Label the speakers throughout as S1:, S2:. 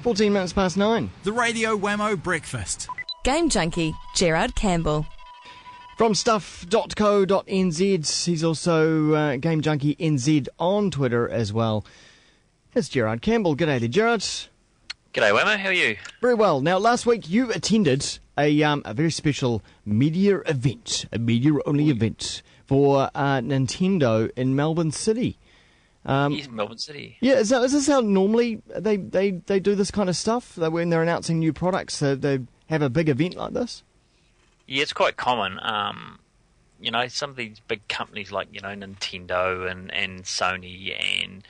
S1: 14 minutes past 9.
S2: The Radio Wammo Breakfast.
S3: Game junkie, Gerard Campbell.
S1: From stuff.co.nz, he's also Game Junkie NZ on Twitter as well. It's Gerard Campbell. G'day there, Gerard.
S4: G'day, Wammo. How are you?
S1: Very well. Now, last week you attended a very special media event, a media-only event for Nintendo in Melbourne City.
S4: Yes, Melbourne City.
S1: Yeah, is this how normally they do this kind of stuff? When they're announcing new products, they have a big event like this?
S4: Yeah, it's quite common. Some of these big companies like, Nintendo and Sony and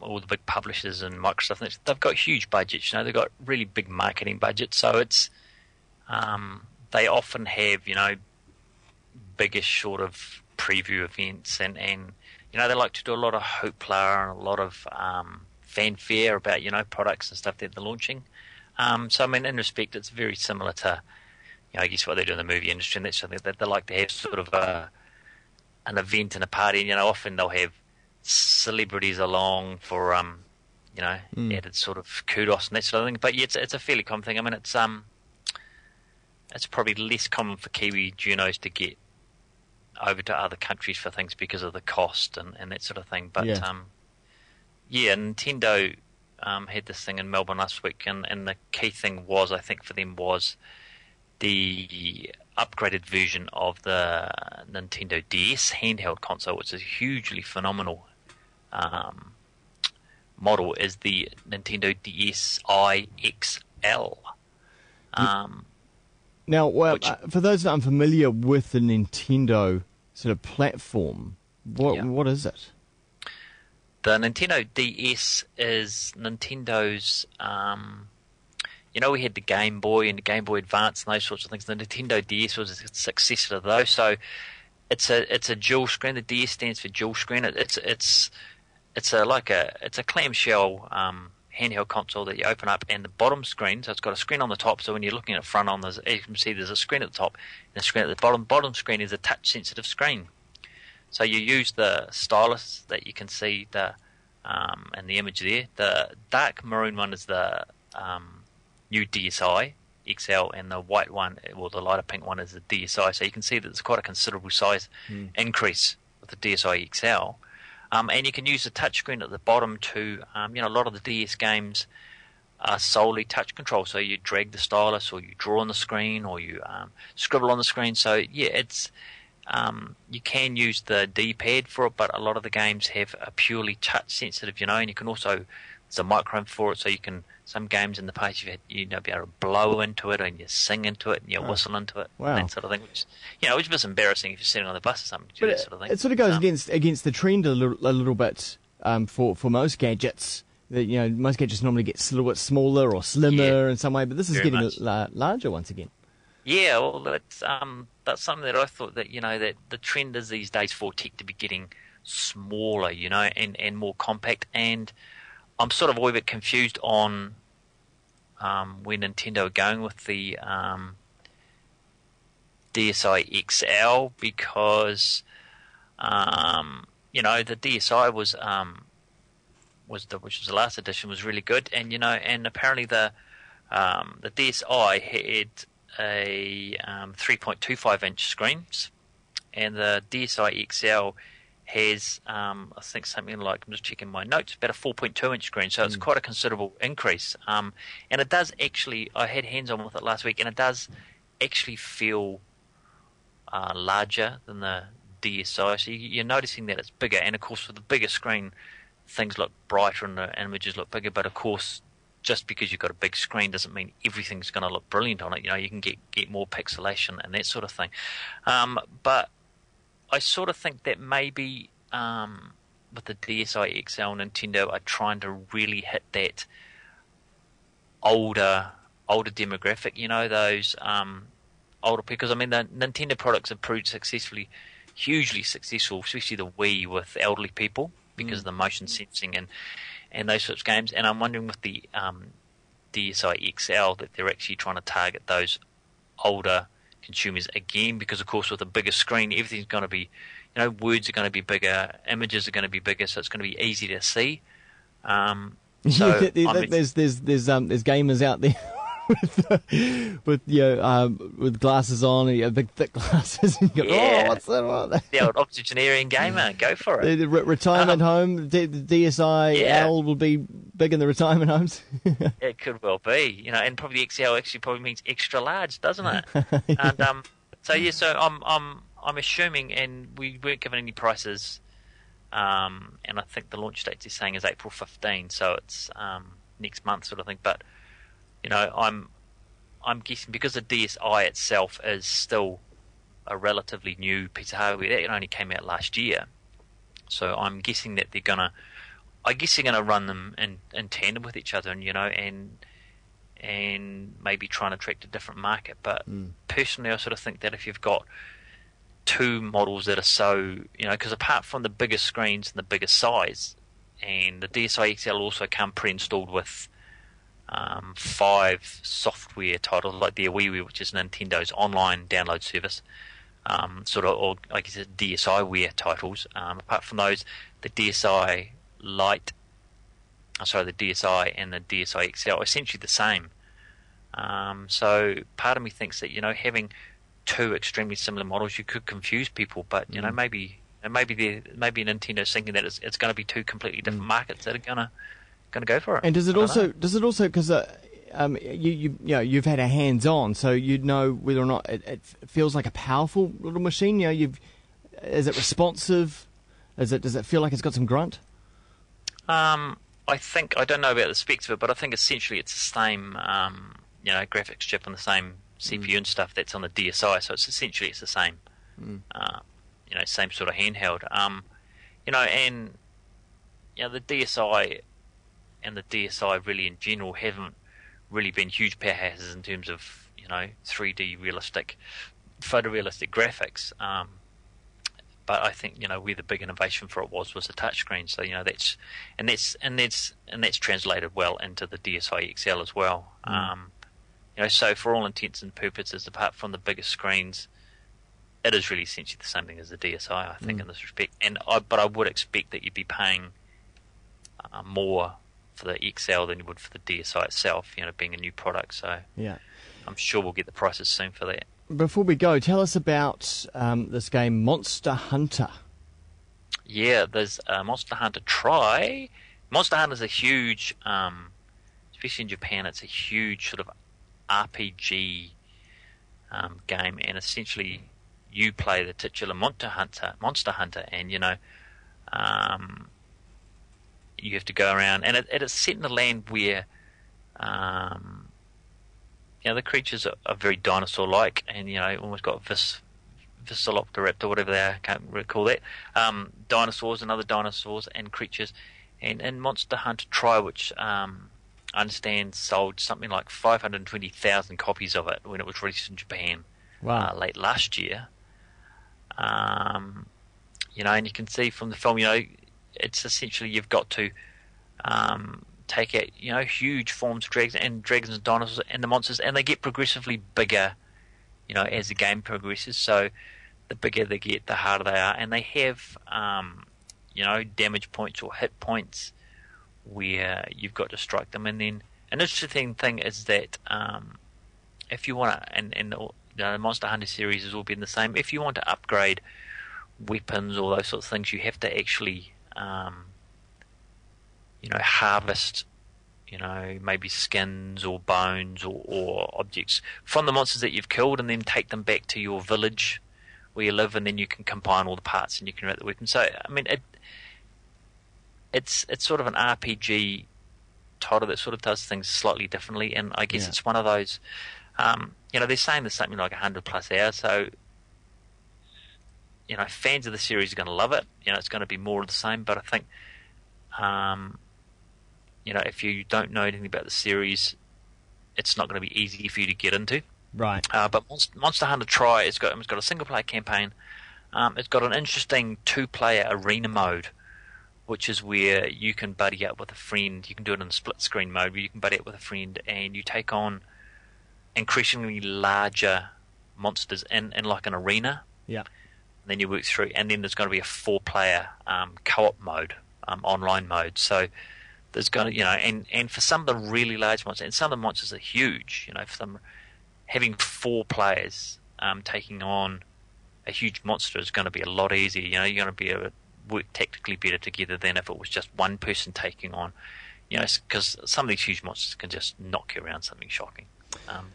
S4: all the big publishers and Microsoft, they've got huge budgets. They've got really big marketing budgets. So it's they often have, bigger sort of preview events and they like to do a lot of hoopla and a lot of fanfare about, products and stuff that they're launching. So, in respect, it's very similar to, I guess what they do in the movie industry, and that's something that they like to have sort of an event and a party. And, often they'll have celebrities along for, added sort of kudos and that sort of thing. But yeah, it's a fairly common thing. It's probably less common for Kiwi Junos to get over to other countries for things because of the cost and that sort of thing. But Nintendo had this thing in Melbourne last week, and the key thing was, I think, for them was the upgraded version of the Nintendo DS handheld console, which is a hugely phenomenal model, is the Nintendo DSi XL.
S1: Now, for those that aren't familiar with the Nintendo sort of platform, what is it?
S4: The Nintendo DS is Nintendo's, we had the Game Boy and the Game Boy Advance and those sorts of things. The Nintendo DS was a successor to those, so it's a dual screen. The DS stands for dual screen. It's a clamshell handheld console that you open up, and the bottom screen, so it's got a screen on the top, so when you're looking at front on, as you can see, there's a screen at the top and a screen at the bottom. Bottom screen is a touch sensitive screen. So you use the stylus that you can see in the image there. The dark maroon one is the new DSi XL, and the white one, or the lighter pink one, is the DSi. So you can see that there's quite a considerable size increase with the DSi XL. And you can use the touchscreen at the bottom to, a lot of the DS games are solely touch control. So you drag the stylus, or you draw on the screen, or you scribble on the screen. So yeah, it's you can use the D-pad for it, but a lot of the games have a purely touch sensitive, and you can also, there's a microphone for it, so you can, some games in the past you've had, be able to blow into it, and you sing into it, and you whistle into it, and that sort of thing, which is embarrassing if you're sitting on the bus or something, to do that sort of thing.
S1: It sort of goes against the trend a little bit for most gadgets. Most gadgets normally get a little bit smaller or slimmer in some way, but this is getting larger once again.
S4: Yeah, well, that's something that I thought that, that the trend is these days for tech to be getting smaller, and more compact. And I'm sort of a wee bit confused on where Nintendo are going with the DSi XL, because, the DSi was which was the last edition, was really good. And, and apparently the DSi had a 3.25 inch screens, and the DSi XL has I think something like, I'm just checking my notes, about a 4.2 inch screen, so it's quite a considerable increase, and it does actually, I had hands on with it last week, and it does actually feel larger than the DSi, so you're noticing that it's bigger, and of course with the bigger screen things look brighter and the images look bigger, but of course just because you've got a big screen doesn't mean everything's going to look brilliant on it. You can get more pixelation and that sort of thing. But I sort of think that maybe with the DSi XL, Nintendo are trying to really hit that older demographic. Those older people. Because the Nintendo products have proved hugely successful, especially the Wii with elderly people because of the motion sensing and those sorts of games, and I'm wondering with the DSi XL that they're actually trying to target those older consumers again, because of course with a bigger screen everything's going to be, words are going to be bigger, images are going to be bigger, so it's going to be easy to see. So
S1: there's gamers out there with glasses on, big thick glasses. And you go,
S4: Yeah.
S1: oh, what's that?
S4: the old octogenarian gamer, go for it.
S1: The retirement home, the DSi L will be big in the retirement homes.
S4: It could well be, and probably XL actually probably means extra large, doesn't it? And so I'm assuming, and we weren't given any prices, and I think the launch date they're saying is April 15, so it's next month sort of thing. But I'm guessing because the DSi itself is still a relatively new piece of hardware. It only came out last year, so I'm guessing that they're gonna run them in tandem with each other, and maybe try and attract a different market. But personally, I sort of think that if you've got two models that are so, because apart from the bigger screens and the bigger size, and the DSi XL also come pre-installed with 5 software titles like the Kiwi, which is Nintendo's online download service, or like you said, DSiWare titles. Apart from those, the DSi Lite, the DSi and the DSi XL are essentially the same. So part of me thinks that having two extremely similar models, you could confuse people, but maybe Nintendo's thinking that it's going to be two completely different markets that are going to go for it.
S1: And does it also because you've had a hands-on, so you'd know whether or not it feels like a powerful little machine. Is it responsive? Does it feel like it's got some grunt?
S4: I don't know about the specs of it, but I think essentially it's the same graphics chip and the same CPU and stuff that's on the DSi, so it's the same same sort of handheld. The DSi and the DSi really in general haven't really been huge powerhouses in terms of 3D realistic, photorealistic graphics. But I think where the big innovation for it was the touchscreen. So that's translated well into the DSi XL as well. So for all intents and purposes, apart from the bigger screens, it is really essentially the same thing as the DSi, I think, in this respect. But I would expect that you'd be paying more for the XL than you would for the DSi itself, being a new product. So
S1: yeah,
S4: I'm sure we'll get the prices soon for that.
S1: Before we go, tell us about this game, Monster Hunter.
S4: Yeah, there's Monster Hunter Try. Monster Hunter is a huge, especially in Japan, it's a huge sort of RPG game, and essentially you play the titular Monster Hunter, and you have to go around, and it is set in a land where the creatures are very dinosaur-like, and almost got Velociraptor, whatever they are, I can't recall that. Dinosaurs and other dinosaurs and creatures, and in Monster Hunter Try, which I understand sold something like 520,000 copies of it when it was released in Japan late last year. And you can see from the film, it's essentially you've got to take out, huge forms of dragons and dinosaurs and the monsters, and they get progressively bigger, as the game progresses. So the bigger they get, the harder they are, and they have, damage points or hit points where you've got to strike them. And then an interesting thing is that if you want to, and the Monster Hunter series has all been the same, if you want to upgrade weapons or those sorts of things, you have to actually harvest, maybe skins or bones or objects from the monsters that you've killed, and then take them back to your village where you live, and then you can combine all the parts and you can make the weapon. So, I mean, it's sort of an RPG title that sort of does things slightly differently, and I guess it's one of those, they're saying there's something like 100 plus hours, so fans of the series are going to love it. It's going to be more of the same, but I think if you don't know anything about the series, it's not going to be easy for you to get into.
S1: Right.
S4: But Monster Hunter Try, it's got a single-player campaign. It's got an interesting 2-player arena mode, which is where you can buddy up with a friend. You can do it in split-screen mode, where you can buddy up with a friend, and you take on increasingly larger monsters in like an arena.
S1: Yeah.
S4: And then you work through, and then there's going to be a 4-player co-op mode, online mode. So there's going to, and for some of the really large monsters, and some of the monsters are huge, for them, having 4 players taking on a huge monster is going to be a lot easier. You're going to be able to work tactically better together than if it was just one person taking on, because some of these huge monsters can just knock you around something shocking.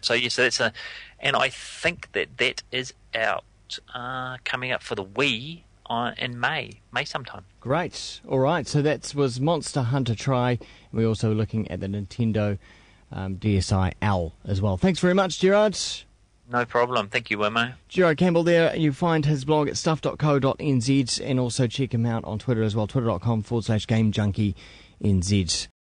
S4: So that's and I think that is out coming up for the Wii in May sometime.
S1: Great. All right. So that was Monster Hunter Tri. We're also looking at the Nintendo DSi Owl as well. Thanks very much, Gerard.
S4: No problem. Thank you, Wammo.
S1: Gerard Campbell there. You find his blog at stuff.co.nz and also check him out on Twitter as well, twitter.com/GameJunkieNZ.